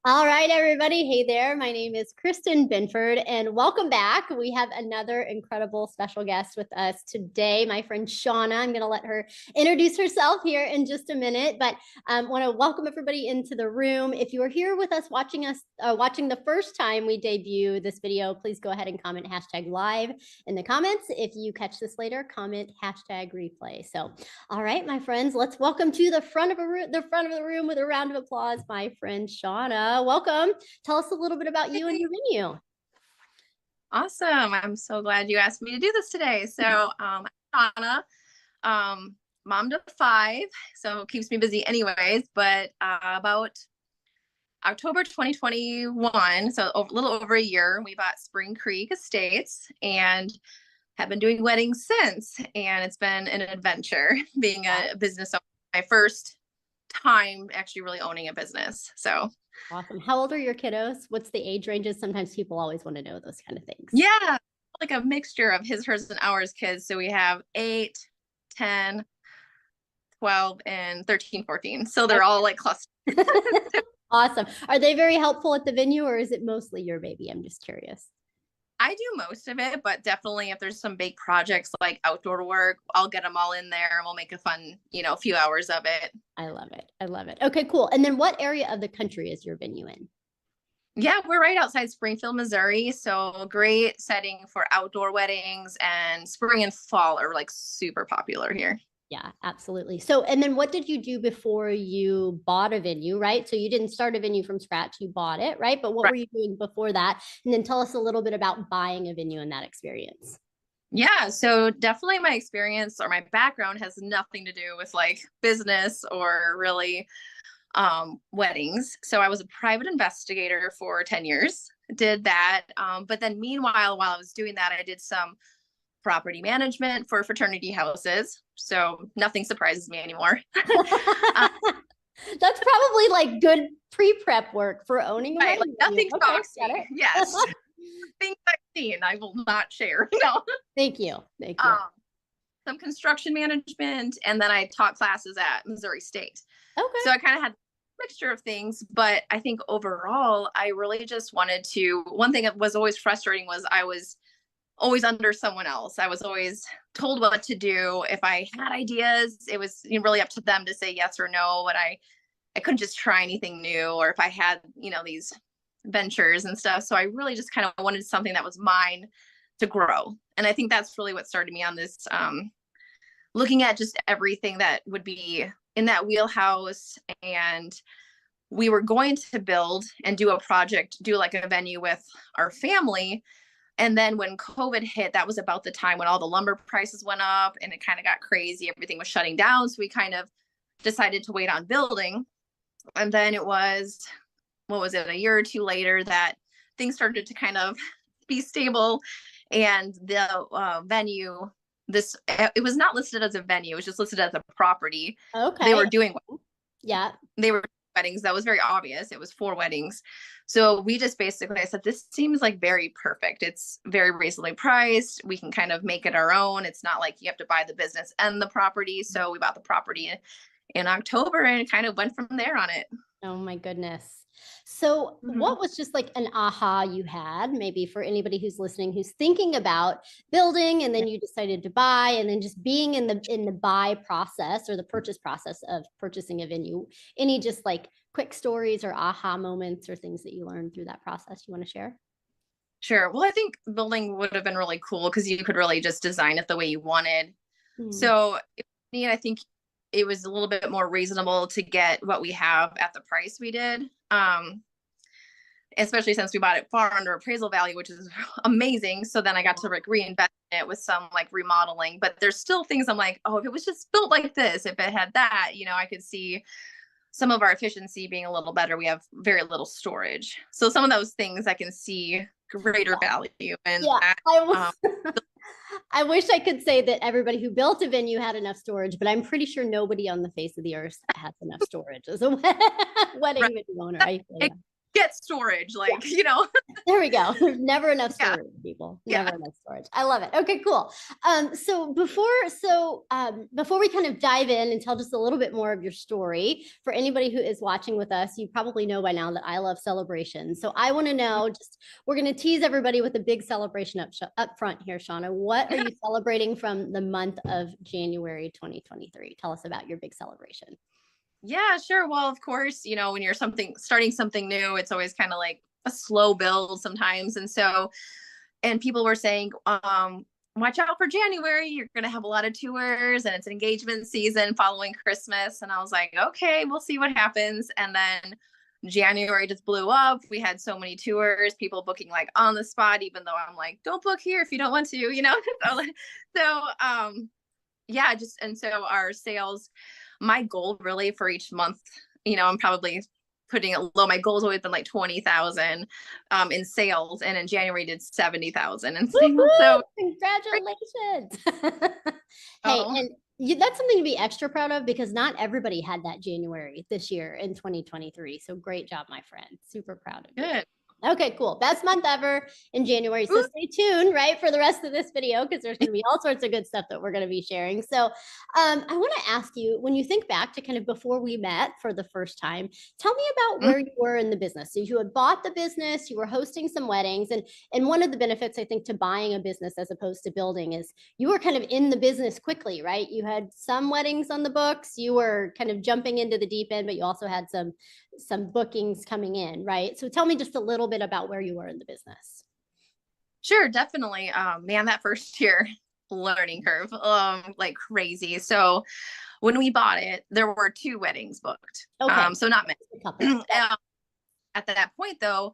All right, everybody. Hey there. My name is Kristen Binford, and welcome back. We have another incredible special guest with us today, my friend Shauna. I'm going to let her introduce herself here in just a minute, but want to welcome everybody into the room. If you are here with us watching the first time we debut this video, please go ahead and comment #live in the comments. If you catch this later, comment #replay. So, all right, my friends, let's welcome to the front of the room with a round of applause, my friend Shauna. Welcome. Tell us a little bit about you and your venue. Awesome. I'm so glad you asked me to do this today. So, Shauna, mom to 5, so it keeps me busy anyways, but about October 2021, so a little over a year, we bought Spring Creek Estates and have been doing weddings since. And it's been an adventure being a business owner. My first time actually really owning a business. So awesome. How old are your kiddos? What's the age ranges? Sometimes people always want to know those kind of things. Yeah, like a mixture of his, hers, and ours kids. So we have 8, 10, 12, and 13, 14. So they're all like clustered. Awesome. Are they very helpful at the venue, or is it mostly your baby? I'm just curious. I do most of it, but definitely if there's some big projects like outdoor work, I'll get them all in there and we'll make a fun, few hours of it. I love it. I love it. Okay, cool. And then what area of the country is your venue in? Yeah, we're right outside Springfield, Missouri. So great setting for outdoor weddings, and spring and fall are like super popular here. Yeah, absolutely. So, and then what did you do before you bought a venue, right? So you didn't start a venue from scratch, you bought it, right? But what were you doing before that? And then tell us a little bit about buying a venue and that experience. Yeah, so definitely my experience or my background has nothing to do with like business or really weddings. So I was a private investigator for 10 years, did that. But then meanwhile, while I was doing that, I did some property management for fraternity houses. So nothing surprises me anymore. That's probably like good pre-prep work for owning a right, wedding. Like nothing shocks me. Yes. Things I've seen, I will not share. No. Thank you. Thank you. Some construction management, and then I taught classes at Missouri State. Okay. So I kind of had a mixture of things, but I think overall, I really just wanted to, one thing that was always frustrating was I was always under someone else. I was always told what to do. If I had ideas, it was really up to them to say yes or no, but I couldn't just try anything new, or if I had, these ventures and stuff. So I really just kind of wanted something that was mine to grow. And I think that's really what started me on this, looking at just everything that would be in that wheelhouse. And we were going to build and do a project, do like a venue with our family. And then when COVID hit, that was about the time when all the lumber prices went up and it kind of got crazy. Everything was shutting down. So we kind of decided to wait on building. And then it was, what was it, a year or two later that things started to kind of be stable. And the venue, it was not listed as a venue, it was just listed as a property. Okay. They were doing, yeah, they were weddings. That was very obvious. It was 4 weddings. So we just basically, I said, this seems like very perfect. It's very reasonably priced. We can kind of make it our own. It's not like you have to buy the business and the property. So we bought the property in October and kind of went from there on it. Oh my goodness. So what was just like an aha you had, maybe for anybody who's listening, who's thinking about building, and then you decided to buy, and then just being in the buy process or the purchase process of purchasing a venue? Any just like quick stories or aha moments or things that you learned through that process you want to share? Sure. Well, I think building would have been really cool because you could really just design it the way you wanted. So I think it was a little bit more reasonable to get what we have at the price we did. Especially since we bought it far under appraisal value, which is amazing. So then I got to like reinvest in it with some like remodeling, but there's still things I'm like, oh, if it was just built like this, if it had that, I could see some of our efficiency being a little better. We have very little storage. So some of those things I can see greater value. And I wish I could say that everybody who built a venue had enough storage, but I'm pretty sure nobody on the face of the earth has enough storage as a wedding venue owner. get storage, like, you know. There we go. Never enough Yeah. storage, people. Never enough storage. I love it. Okay, cool. Before we kind of dive in and tell just a little bit more of your story, for anybody who is watching with us, you probably know by now that I love celebrations. So I want to know, just we're going to tease everybody with a big celebration up front here, Shauna. What are you celebrating from the month of January 2023? Tell us about your big celebration. Yeah, sure. Well, of course, you know, when you're starting something new, it's always kind of like a slow build sometimes. And people were saying, watch out for January. You're going to have a lot of tours and it's an engagement season following Christmas. And I was like, okay, we'll see what happens. And then January just blew up. We had so many tours, people booking like on the spot, even though I'm like, don't book here if you don't want to, you know? Yeah, and so our sales, my goal really for each month, you know, I'm probably putting it low. My goal's always been like 20,000 in sales, and in January did 70,000 in sales. So congratulations. Hey, and that's something to be extra proud of because not everybody had that January this year in 2023. So great job, my friend. Super proud of you. Good. Okay, cool. Best month ever in January. So stay tuned, right, for the rest of this video because there's going to be all sorts of good stuff that we're going to be sharing. So I want to ask you, when you think back to kind of before we met for the first time, tell me about where you were in the business. So you had bought the business, you were hosting some weddings, and one of the benefits, I think, to buying a business as opposed to building is you were kind of in the business quickly, right? You had some weddings on the books, you were kind of jumping into the deep end, but you also had some bookings coming in, right? So tell me just a little bit about where you were in the business. Sure, definitely. Man, that first year learning curve, like crazy. So when we bought it, there were 2 weddings booked. Okay. So not many. At that point though,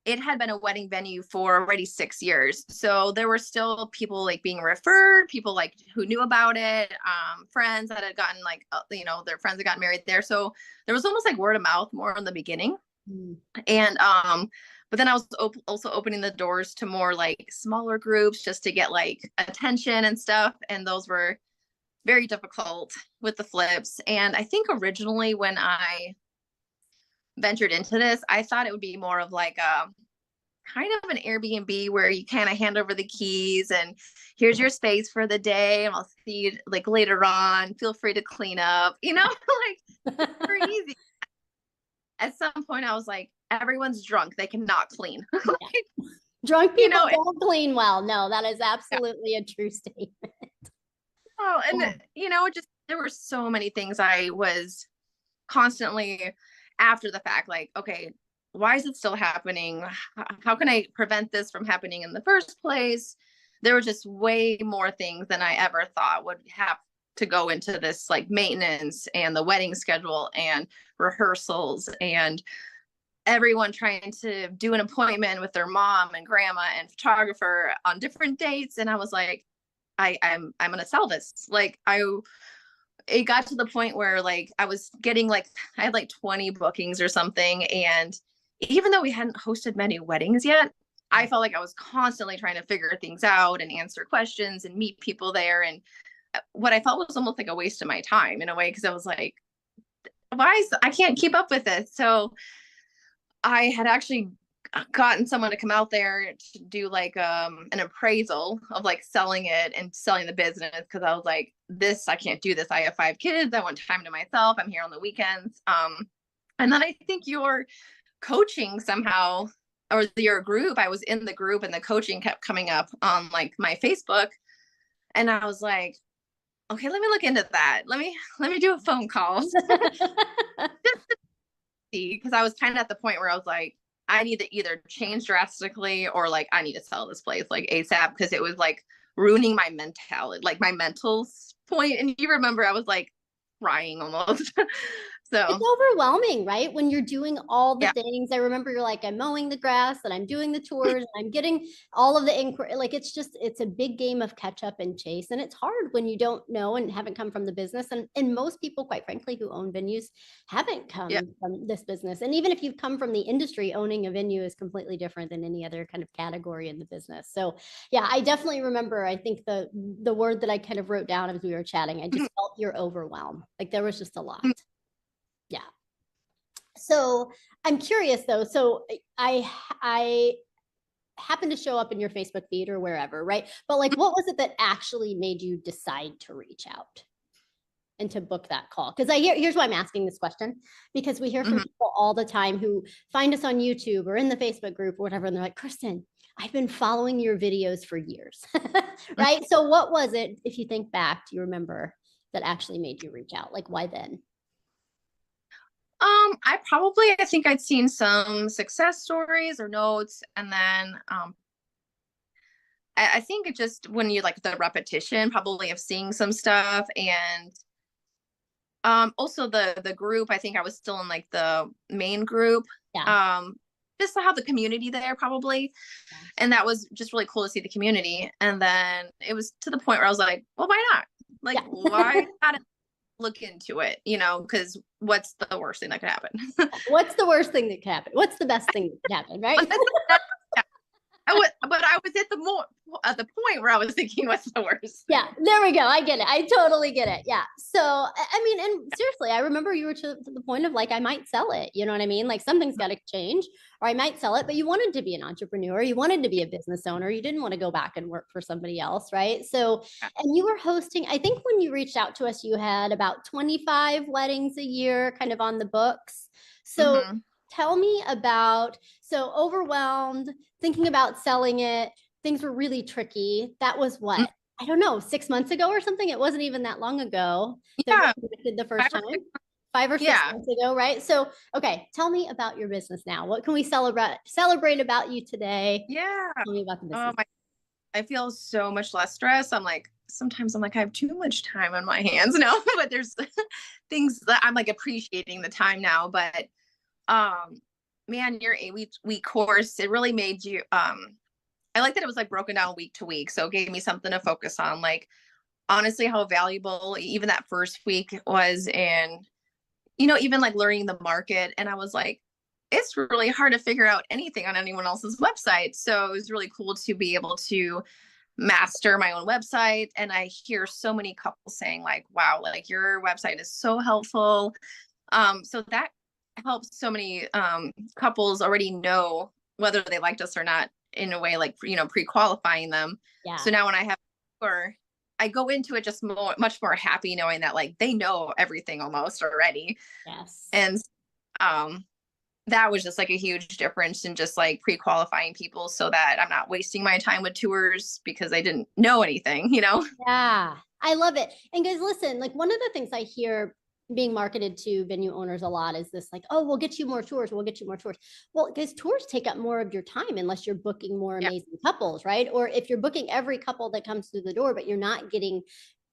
it had been a wedding venue for already 6 years. So there were still people like being referred, people like who knew about it, friends that had gotten like, you know, their friends had gotten married there. So there was almost like word of mouth more in the beginning. And, but then I was also opening the doors to more like smaller groups just to get like attention and stuff. And those were very difficult with the flips. And I think originally when I ventured into this, I thought it would be more of like a kind of an Airbnb where you kind of hand over the keys and here's your space for the day and I'll see you like later on, feel free to clean up, you know, like super easy. At some point I was like, everyone's drunk, they cannot clean. Yeah. Drunk people don't clean well. No, that is absolutely a true statement. Oh, and you know, just there were so many things I was constantly after the fact, like, okay, why is it still happening? How can I prevent this from happening in the first place? There were just way more things than I ever thought would have to go into this, like maintenance and the wedding schedule and rehearsals and everyone trying to do an appointment with their mom and grandma and photographer on different dates. And I was like, I'm going to sell this. Like it got to the point where like I was getting like, I had like 20 bookings or something. And even though we hadn't hosted many weddings yet, I felt like I was constantly trying to figure things out and answer questions and meet people there. And what I felt was almost like a waste of my time in a way, because I was like, I can't keep up with this. So I had actually gotten someone to come out there to do like an appraisal of like selling it and selling the business, because I was like, I can't do this. I have 5 kids. I want time to myself. I'm here on the weekends. And then I think your coaching somehow, or your group, I was in the group and the coaching kept coming up on like my Facebook. And I was like, okay, let me look into that. Let me do a phone call. Because I was kind of at the point where I was like, I need to either change drastically or like I need to sell this place like ASAP, because it was like ruining my mentality, like my mental point. And you remember I was like crying almost. So it's overwhelming, right? When you're doing all the things. I remember you're like, I'm mowing the grass and I'm doing the tours and I'm getting all of the inquiry. Like it's a big game of catch up and chase. And it's hard when you don't know and haven't come from the business. And most people, quite frankly, who own venues haven't come from this business. And even if you've come from the industry, owning a venue is completely different than any other kind of category in the business. So yeah, I definitely remember, I think the word that I kind of wrote down as we were chatting, I just felt your overwhelm. Like there was just a lot. Yeah. So I'm curious though. So I happened to show up in your Facebook feed or wherever, right? But like, what was it that actually made you decide to reach out and to book that call? Because here's why I'm asking this question, because we hear from people all the time who find us on YouTube or in the Facebook group or whatever, and they're like, Kristen, I've been following your videos for years, right? So what was it, if you think back, do you remember, that actually made you reach out? Like, why then? I think I'd seen some success stories or notes, and then I think it just when you like the repetition probably of seeing some stuff, and also the group. I think I was still in like the main group. Yeah. Just to have the community there probably, and that was just really cool to see the community. And then it was to the point where I was like, well, why not? Like, Yeah. why not look into it? You know, because what's the worst thing that could happen? What's the worst thing that could happen? What's the best thing that could happen, right? But I was at the point where I was thinking, what's the worst? Yeah, there we go. I get it. I totally get it. Yeah. So, I mean, and seriously, I remember you were to the point of like, I might sell it. You know what I mean? Like something's got to change, or I might sell it, but you wanted to be an entrepreneur. You wanted to be a business owner. You didn't want to go back and work for somebody else. Right. So, and you were hosting, I think when you reached out to us, you had about 25 weddings a year kind of on the books. So, tell me about, so overwhelmed, thinking about selling it, things were really tricky. That was what? I don't know, 6 months ago or something. It wasn't even that long ago that we connected the first time. 5 or 6 months ago, right? So, okay, tell me about your business now. What can we celebrate about you today? Yeah. Tell me about the business. I feel so much less stress. Sometimes I'm like, I have too much time on my hands. No, but there's things that I'm like appreciating the time now. But man, your 8-week course, it really made you I like that it was like broken down week to week. So it gave me something to focus on. Like honestly, how valuable even that first week was in, even like learning the market. And I was like, it's really hard to figure out anything on anyone else's website. So it was really cool to be able to master my own website. And I hear so many couples saying like, wow, like your website is so helpful. So that helps so many couples already know whether they liked us or not, in a way, like, pre-qualifying them. Yeah. So now when I have, or I go into it just much more happy knowing that like they know everything almost already. Yes. And that was just like a huge difference in just like pre-qualifying people so that I'm not wasting my time with tours because I didn't know anything, Yeah, I love it. And guys, listen, like one of the things I hear being marketed to venue owners a lot is this like, oh, we'll get you more tours. We'll get you more tours. Well, guys, tours take up more of your time unless you're booking more amazing couples, right? Or if you're booking every couple that comes through the door, but you're not getting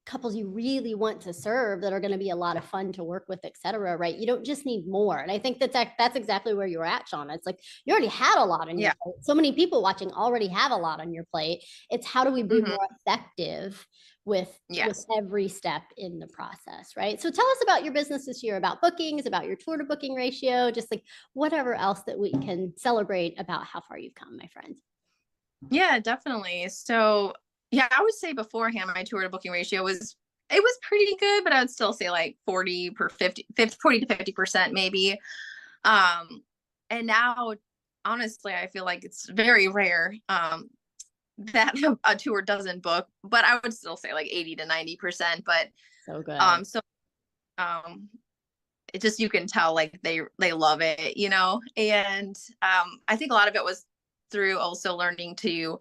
couples you really want to serve that are going to be a lot of fun to work with, et cetera, right? You don't just need more. And I think that's exactly where you're at, Shauna. It's like you already had a lot on your plate. So many people watching already have a lot on your plate. It's how do we be more effective with every step in the process, right? So tell us about your business this year, about bookings, about your tour to booking ratio, just like whatever else that we can celebrate about how far you've come, my friend. Yeah, definitely. So yeah, I would say beforehand, my tour to booking ratio was pretty good, but I would still say like 40 to 50% maybe. And now, honestly, I feel like it's very rare that a tour doesn't book, but I would still say like 80 to 90%. But so good. It just, you can tell like they love it, and I think a lot of it was through also learning to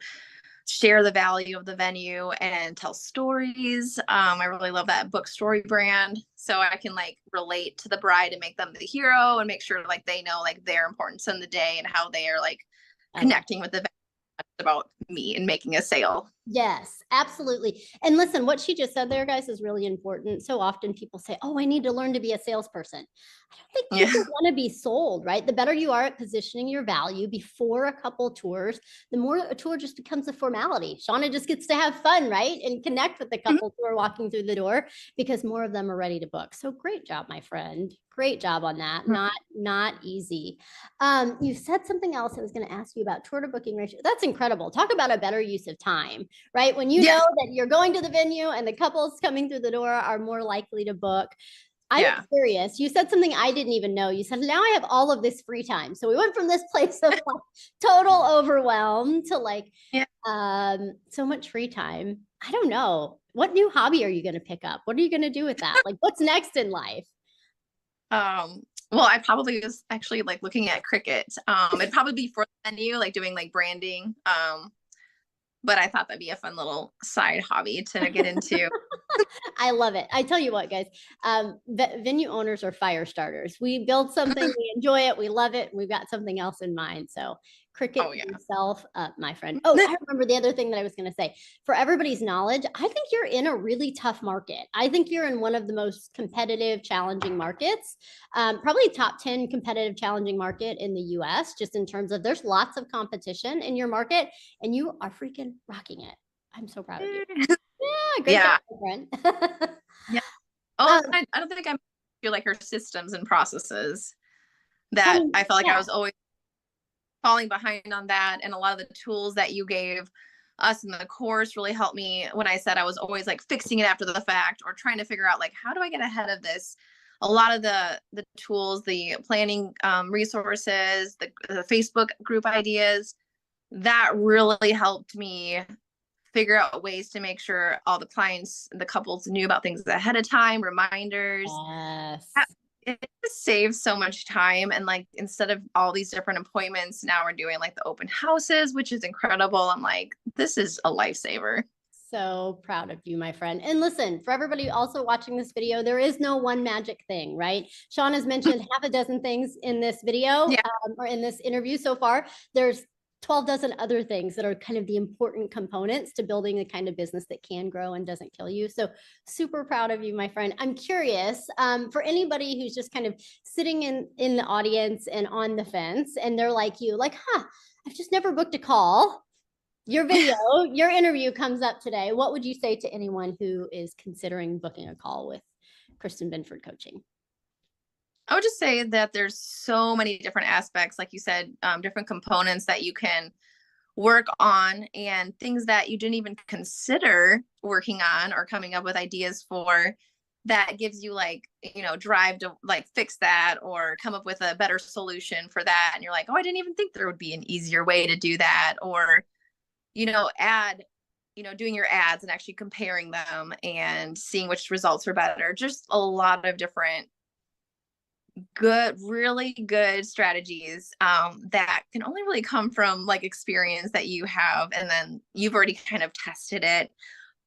share the value of the venue and tell stories. I really love that book story brand. So I can like relate to the bride and make them the hero and make sure like they know like their importance in the day and how they are like connecting with the venue about me and making a sale. Yes, absolutely. And listen, what she just said there, guys, is really important. So often people say, oh, I need to learn to be a salesperson. I don't think people want to be sold, right? The better you are at positioning your value before a couple tours, the more a tour just becomes a formality. Shauna just gets to have fun, right? And connect with the couples who are walking through the door because more of them are ready to book. So great job, my friend. Great job on that. Not easy. You said something else I was going to ask you about tour to booking ratio. That's incredible. Talk about a better use of time, right? When you know that you're going to the venue and the couples coming through the door are more likely to book. I'm curious. You said something I didn't even know. You said, now I have all of this free time. So we went from this place of like total overwhelm to like so much free time. I don't know. What new hobby are you going to pick up? What are you going to do with that? Like, what's next in life? Well, I probably was actually like looking at cricket. It'd probably be for the menu, like doing like branding. But I thought that'd be a fun little side hobby to get into. I love it. I tell you what, guys, venue owners are fire starters. We build something, we enjoy it, we love it, and we've got something else in mind. So cricket yourself up, my friend. Oh, I remember the other thing that I was going to say. For everybody's knowledge, I think you're in a really tough market. I think you're in one of the most competitive, challenging markets, probably top 10 competitive, challenging market in the US, just in terms of there's lots of competition in your market, and you are freaking rocking it. I'm so proud of you. Yeah, great job, friend. Yeah. Oh, I don't think I feel like her systems and processes that I felt like I was always falling behind on that. And a lot of the tools that you gave us in the course really helped me when I said I was always like fixing it after the fact or trying to figure out like, how do I get ahead of this? A lot of the tools, the planning resources, the Facebook group ideas, that really helped me figure out ways to make sure all the clients, the couples knew about things ahead of time, reminders. Yes. It saves so much time. And like, instead of all these different appointments, now we're doing like the open houses, which is incredible. I'm like, this is a lifesaver. So proud of you, my friend. And listen, for everybody also watching this video, there is no one magic thing, right? Shauna's mentioned half a dozen things in this video or in this interview so far. There's 12 dozen other things that are kind of the important components to building the kind of business that can grow and doesn't kill you. So super proud of you, my friend. I'm curious for anybody who's just kind of sitting in the audience and on the fence, and they're like you, like, I've just never booked a call. Your video, your interview comes up today. What would you say to anyone who is considering booking a call with Kristen Binford Coaching? I would just say that there's so many different aspects, like you said, different components that you can work on and things that you didn't even consider working on or coming up with ideas for, that gives you like, drive to like fix that or come up with a better solution for that. And you're like, oh, I didn't even think there would be an easier way to do that. Or, doing your ads and actually comparing them and seeing which results are better. Just a lot of different really good strategies that can only really come from like experience that you have, and then you've already kind of tested it.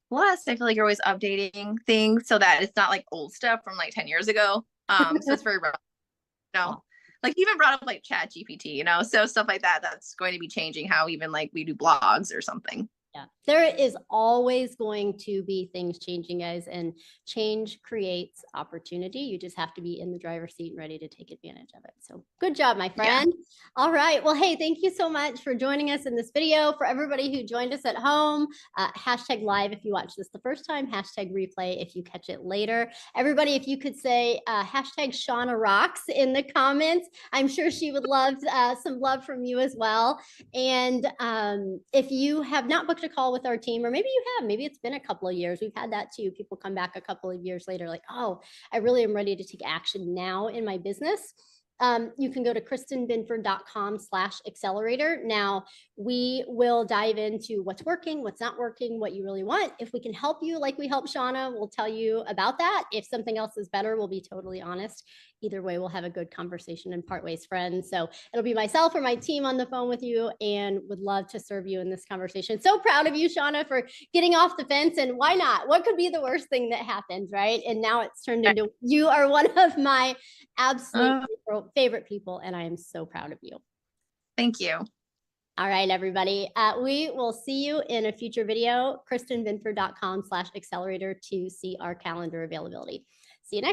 Plus, I feel like you're always updating things so that it's not like old stuff from like 10 years ago. So it's very, like even brought up like Chat GPT, so stuff like that, that's going to be changing how even like we do blogs or something. Yeah, there is always going to be things changing, guys, and change creates opportunity. You just have to be in the driver's seat and ready to take advantage of it. So good job, my friend. Yeah. All right. Well, hey, thank you so much for joining us in this video. For everybody who joined us at home, hashtag live if you watch this the first time, hashtag replay if you catch it later. Everybody, if you could say hashtag Shauna rocks in the comments, I'm sure she would love some love from you as well. And if you have not booked a call with our team, or maybe you have, maybe it's been a couple of years, we've had that too. People come back a couple of years later like, oh, I really am ready to take action now in my business. You can go to kristenbinford.com/accelerator. Now, we will dive into what's working, what's not working, what you really want. If we can help you like we help Shauna, we'll tell you about that. If something else is better, we'll be totally honest. Either way, we'll have a good conversation and part ways friends. So it'll be myself or my team on the phone with you, and would love to serve you in this conversation. So proud of you, Shauna, for getting off the fence. And why not? What could be the worst thing that happens, right? And now it's turned into, you are one of my absolute favorite people, and I am so proud of you. Thank you. All right, everybody. We will see you in a future video. kristenbinford.com/accelerator to see our calendar availability. See you next.